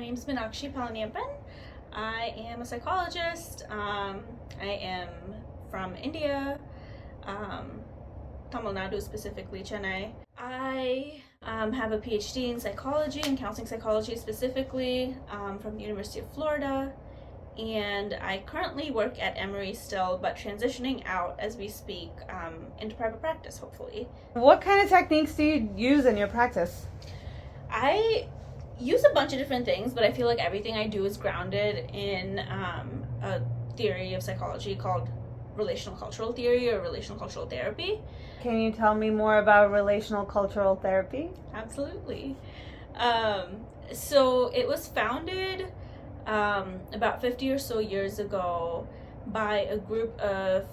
name's Meenakshi Palaniappan. I am a psychologist. I am from India, Tamil Nadu, specifically Chennai. I have a PhD in psychology and counseling psychology specifically from the University of Florida. And I currently work at Emory still, but transitioning out as we speak into private practice, hopefully. What kind of techniques do you use in your practice? I use a bunch of different things, but I feel like everything I do is grounded in a theory of psychology called relational cultural theory or relational cultural therapy. Can you tell me more about relational cultural therapy? Absolutely. So it was founded about 50 or so years ago by a group of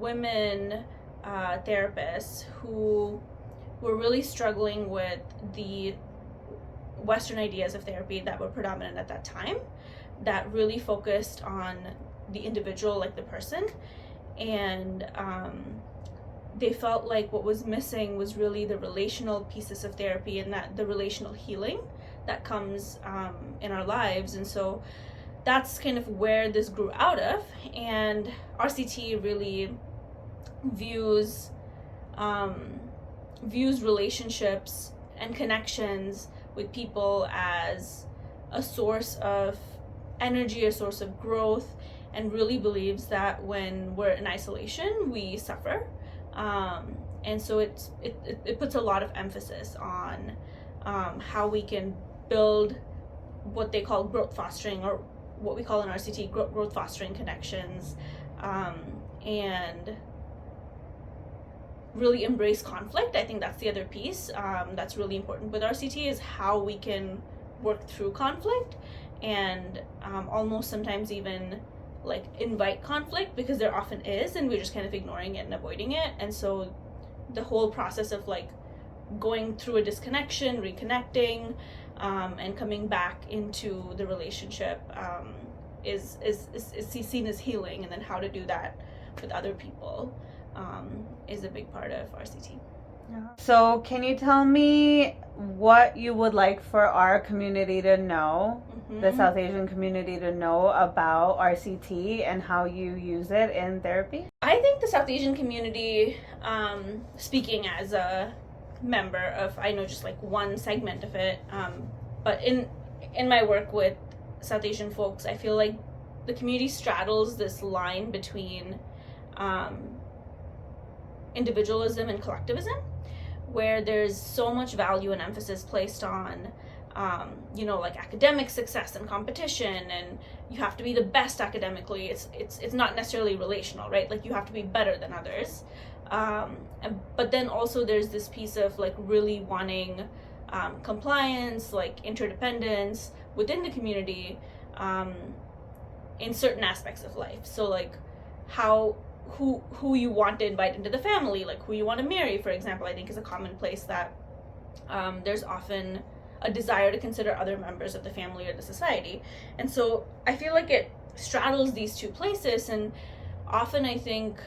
women therapists who were really struggling with the Western ideas of therapy that were predominant at that time, that really focused on the individual, like the person, and they felt like what was missing was really the relational pieces of therapy and that the relational healing that comes in our lives. And so that's kind of where this grew out of, and RCT really views relationships and connections with people as a source of energy, a source of growth, and really believes that when we're in isolation, we suffer. And so it puts a lot of emphasis on how we can build what they call growth fostering, or what we call in RCT growth fostering connections, and really embrace conflict. I think that's the other piece that's really important with RCT, is how we can work through conflict and almost sometimes even like invite conflict, because there often is and we're just kind of ignoring it and avoiding it. And so the whole process of like going through a disconnection, reconnecting, and coming back into the relationship is seen as healing, and then how to do that with other people is a big part of RCT. So can you tell me what you would like for our community to know, the South Asian community to know about RCT and how you use it in therapy? I think the South Asian community, speaking as a member of, I know just like one segment of it, but in my work with South Asian folks, I feel like the community straddles this line between individualism and collectivism, where there's so much value and emphasis placed on like academic success and competition, and you have to be the best academically. It's not necessarily relational, right? Like you have to be better than others, but then also there's this piece of like really wanting compliance, like interdependence within the community in certain aspects of life. So like who you want to invite into the family, like who you want to marry, for example, I think is a common place that there's often a desire to consider other members of the family or the society. And so I feel like it straddles these two places, and often I think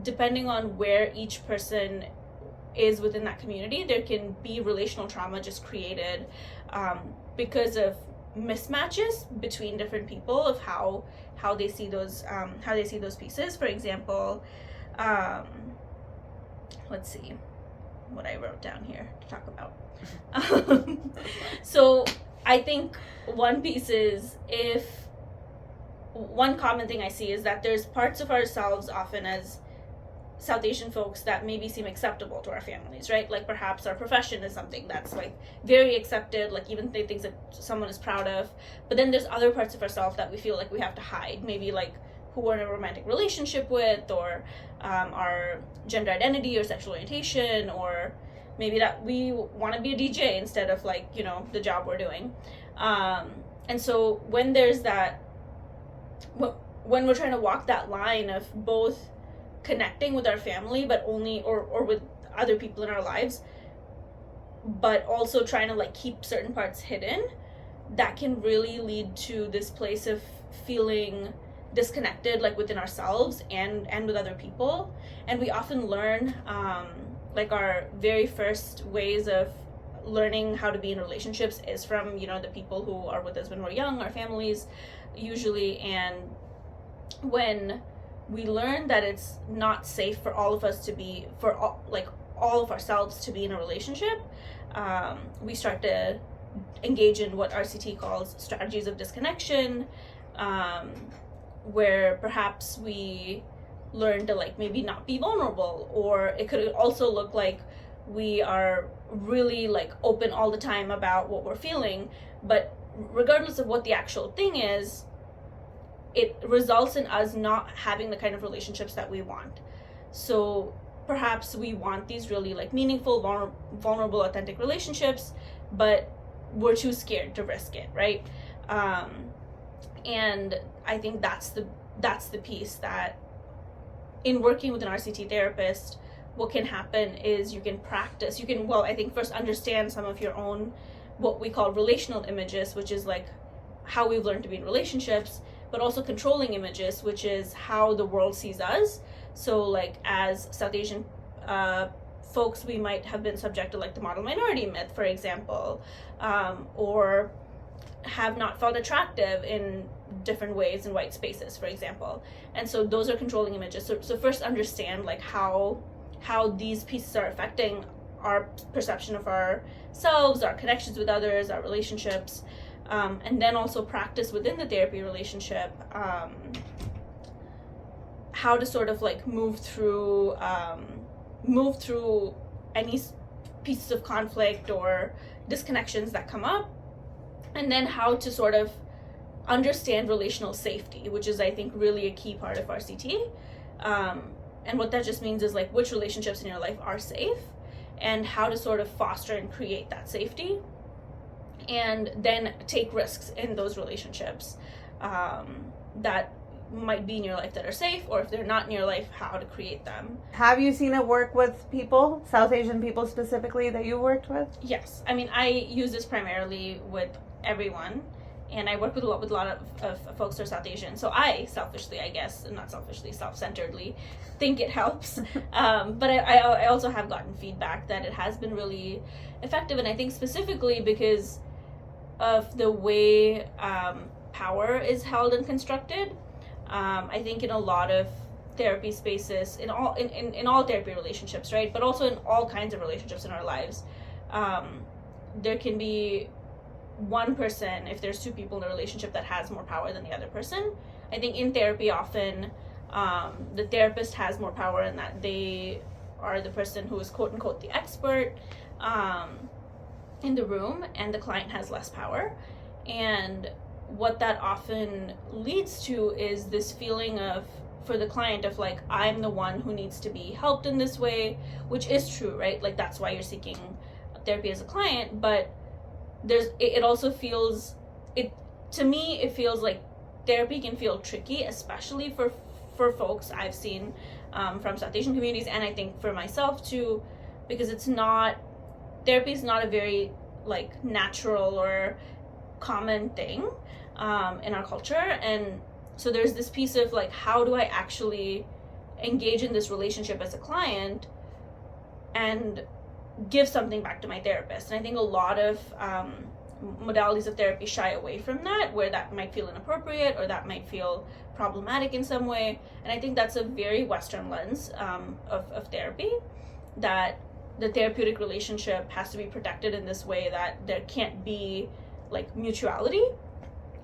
depending on where each person is within that community, there can be relational trauma just created because of mismatches between different people of how they see those pieces. For example, let's see what I wrote down here to talk about. So I think one piece is, if one common thing I see is that there's parts of ourselves often as South Asian folks that maybe seem acceptable to our families, right? Like perhaps our profession is something that's like very accepted, like even things that someone is proud of. But then there's other parts of ourselves that we feel like we have to hide, maybe like who we're in a romantic relationship with, or our gender identity or sexual orientation, or maybe that we want to be a DJ instead of like, the job we're doing. And so when there's that, when we're trying to walk that line of both connecting with our family, but only or with other people in our lives, but also trying to like keep certain parts hidden, that can really lead to this place of feeling disconnected, like within ourselves and with other people. And we often learn like our very first ways of learning how to be in relationships is from, you know, the people who are with us when we're young, our families usually. And when we learn that it's not safe for all of us to be, for all of ourselves to be in a relationship, we start to engage in what RCT calls strategies of disconnection, where perhaps we learn to like maybe not be vulnerable, or it could also look like we are really like open all the time about what we're feeling, but regardless of what the actual thing is, it results in us not having the kind of relationships that we want. So perhaps we want these really like meaningful, vulnerable, authentic relationships, but we're too scared to risk it, right? And I think that's the piece that in working with an RCT therapist, what can happen is you can practice, I think first understand some of your own, what we call relational images, which is like how we've learned to be in relationships, but also controlling images, which is how the world sees us. So like as South Asian folks, we might have been subject to like the model minority myth, for example, or have not felt attractive in different ways in white spaces, for example. And so those are controlling images. So first understand like how these pieces are affecting our perception of ourselves, our connections with others, our relationships, and then also practice within the therapy relationship how to sort of like move through any pieces of conflict or disconnections that come up, and then how to sort of understand relational safety, which is I think really a key part of RCT. And what that just means is like which relationships in your life are safe and how to sort of foster and create that safety, and then take risks in those relationships that might be in your life that are safe, or if they're not in your life, how to create them. Have you seen it work with people, South Asian people specifically, that you worked with? Yes. I mean, I use this primarily with everyone, and I work with a lot of folks who are South Asian. So I selfishly, I guess, not selfishly, self-centeredly, think it helps. But I also have gotten feedback that it has been really effective, and I think specifically because of the way power is held and constructed. I think in a lot of therapy spaces, in all therapy relationships, right, but also in all kinds of relationships in our lives, there can be one person, if there's two people in a relationship, that has more power than the other person. I think in therapy often the therapist has more power in that they are the person who is quote unquote the expert in the room, and the client has less power. And what that often leads to is this feeling of, for the client, of like, I'm the one who needs to be helped in this way, which is true, right? Like that's why you're seeking therapy as a client. But it also feels, to me it feels like therapy can feel tricky, especially for folks I've seen from South Asian communities, and I think for myself too, because therapy is not a very like natural or common thing in our culture. And so there's this piece of like, how do I actually engage in this relationship as a client and give something back to my therapist? And I think a lot of modalities of therapy shy away from that, where that might feel inappropriate or that might feel problematic in some way. And I think that's a very Western lens of therapy, that the therapeutic relationship has to be protected in this way, that there can't be like mutuality.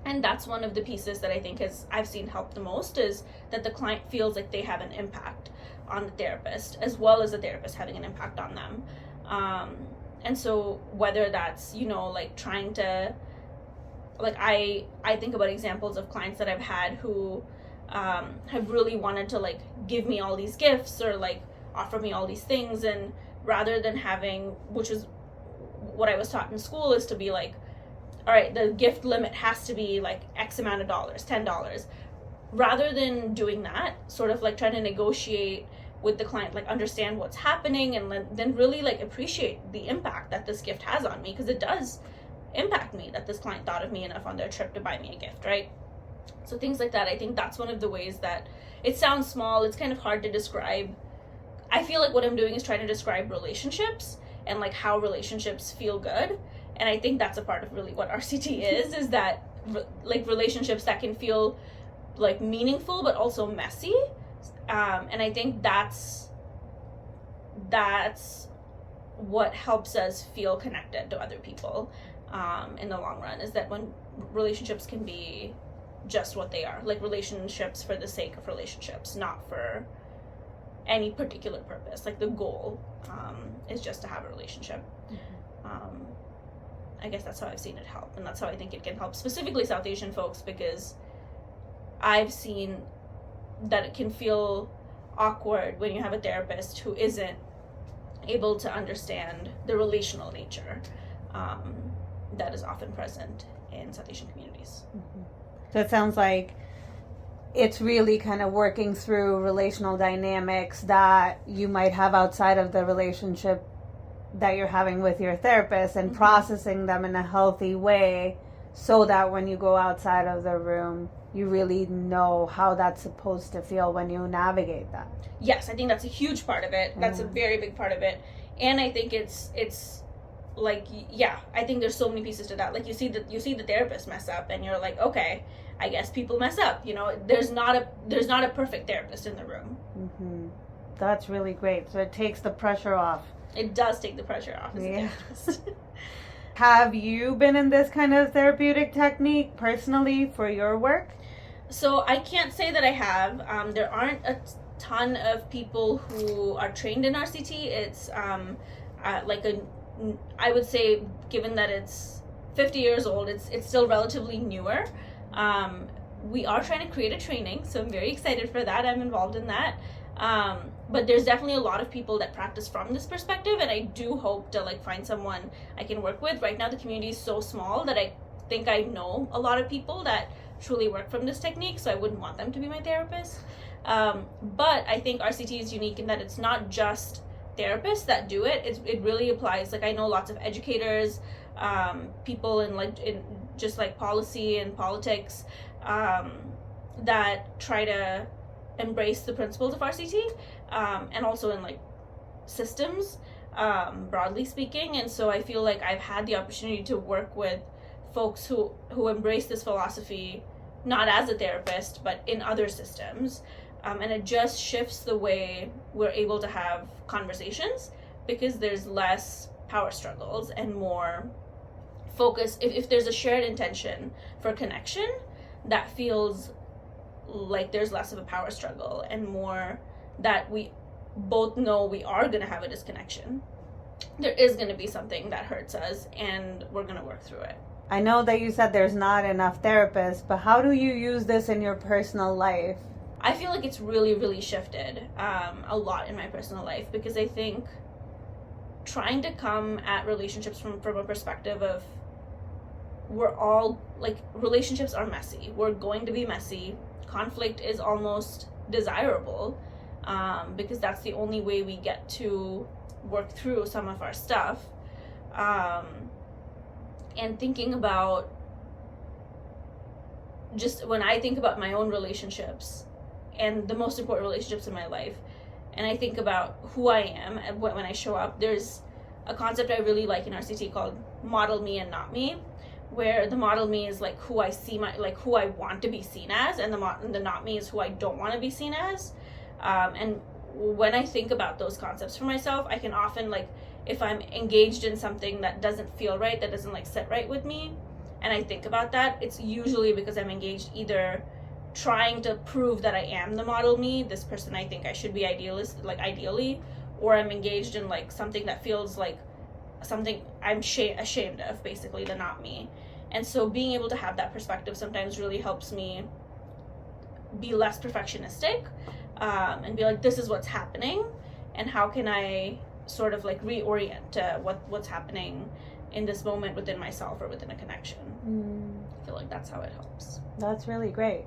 And that's one of the pieces that I think I've seen help the most, is that the client feels like they have an impact on the therapist, as well as the therapist having an impact on them. And so whether that's, like trying to, like I think about examples of clients that I've had who have really wanted to like give me all these gifts or like offer me all these things, and rather than having, which is what I was taught in school, is to be like, all right, the gift limit has to be like X amount of dollars, $10. Rather than doing that, sort of like trying to negotiate with the client, like understand what's happening, and then really like appreciate the impact that this gift has on me, because it does impact me that this client thought of me enough on their trip to buy me a gift, right? So things like that, I think that's one of the ways that it sounds small, it's kind of hard to describe. I feel like what I'm doing is trying to describe relationships, and like how relationships feel good. And I think that's a part of really what RCT is that like relationships that can feel like meaningful but also messy. And I think that's what helps us feel connected to other people in the long run, is that when relationships can be just what they are, like relationships for the sake of relationships, not for any particular purpose. Like the goal is just to have a relationship. I guess that's how I've seen it help, and that's how I think it can help specifically South Asian folks, because I've seen that it can feel awkward when you have a therapist who isn't able to understand the relational nature that is often present in South Asian communities. So it sounds like it's really kind of working through relational dynamics that you might have outside of the relationship that you're having with your therapist, and processing them in a healthy way so that when you go outside of the room, you really know how that's supposed to feel when you navigate that. Yes, I think that's a huge part of it. That's a very big part of it. And I think it's like, yeah, I think there's so many pieces to that. Like you see the therapist mess up and you're like, okay, I guess people mess up. You know, there's not a perfect therapist in the room. That's really great. So it takes the pressure off. It does take the pressure off as a therapist. Have you been in this kind of therapeutic technique personally for your work? So I can't say that I have. There aren't a ton of people who are trained in RCT. It's I would say, given that it's 50 years old, it's still relatively newer. We are trying to create a training, so I'm very excited for that. I'm involved in that. But there's definitely a lot of people that practice from this perspective, and I do hope to like find someone I can work with. Right now the community is so small that I think I know a lot of people that truly work from this technique, so I wouldn't want them to be my therapist. But I think RCT is unique in that it's not just therapists that do it. It really applies. Like I know lots of educators, people in just like policy and politics that try to embrace the principles of RCT, and also in like systems, broadly speaking. And so I feel like I've had the opportunity to work with folks who embrace this philosophy, not as a therapist, but in other systems. And it just shifts the way we're able to have conversations, because there's less power struggles and more focus. If there's a shared intention for connection, that feels like there's less of a power struggle and more that we both know we are going to have a disconnection. There is going to be something that hurts us, and we're going to work through it. I know that you said there's not enough therapists, but how do you use this in your personal life? I feel like it's really, really shifted a lot in my personal life, because I think trying to come at relationships from a perspective of we're all, like, relationships are messy. We're going to be messy. Conflict is almost desirable, because that's the only way we get to work through some of our stuff. And thinking about, just when I think about my own relationships and the most important relationships in my life, and I think about who I am and when I show up, there's a concept I really like in RCT called model me and not me, where the model me is like who I see who I want to be seen as, and the not me is who I don't want to be seen as. And when I think about those concepts for myself, I can often, like, if I'm engaged in something that doesn't feel right, that doesn't like sit right with me, and I think about that, it's usually because I'm engaged either trying to prove that I am the model me, this person I think I should be ideally, or I'm engaged in like something that feels like something I'm ashamed of, basically the not me. And so being able to have that perspective sometimes really helps me be less perfectionistic, and be like, this is what's happening, and how can I sort of like reorient to what's happening in this moment within myself or within a connection. I feel like that's how it helps. That's really great.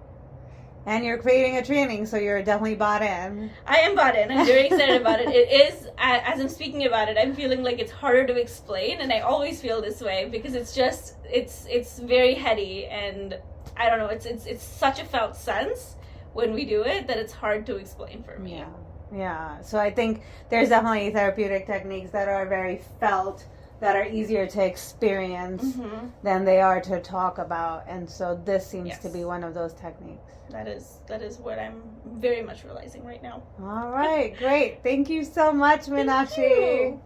And you're creating a training, so you're definitely bought in. I am bought in. I'm very excited about it. It is, as I'm speaking about it, I'm feeling like it's harder to explain, and I always feel this way because it's very heady, and I don't know, it's such a felt sense when we do it that it's hard to explain for me. Yeah. So I think there's definitely therapeutic techniques that are very felt, that are easier to experience than they are to talk about. And so this seems to be one of those techniques. That is what I'm very much realizing right now. All right. Great. Thank you so much, Meenakshi.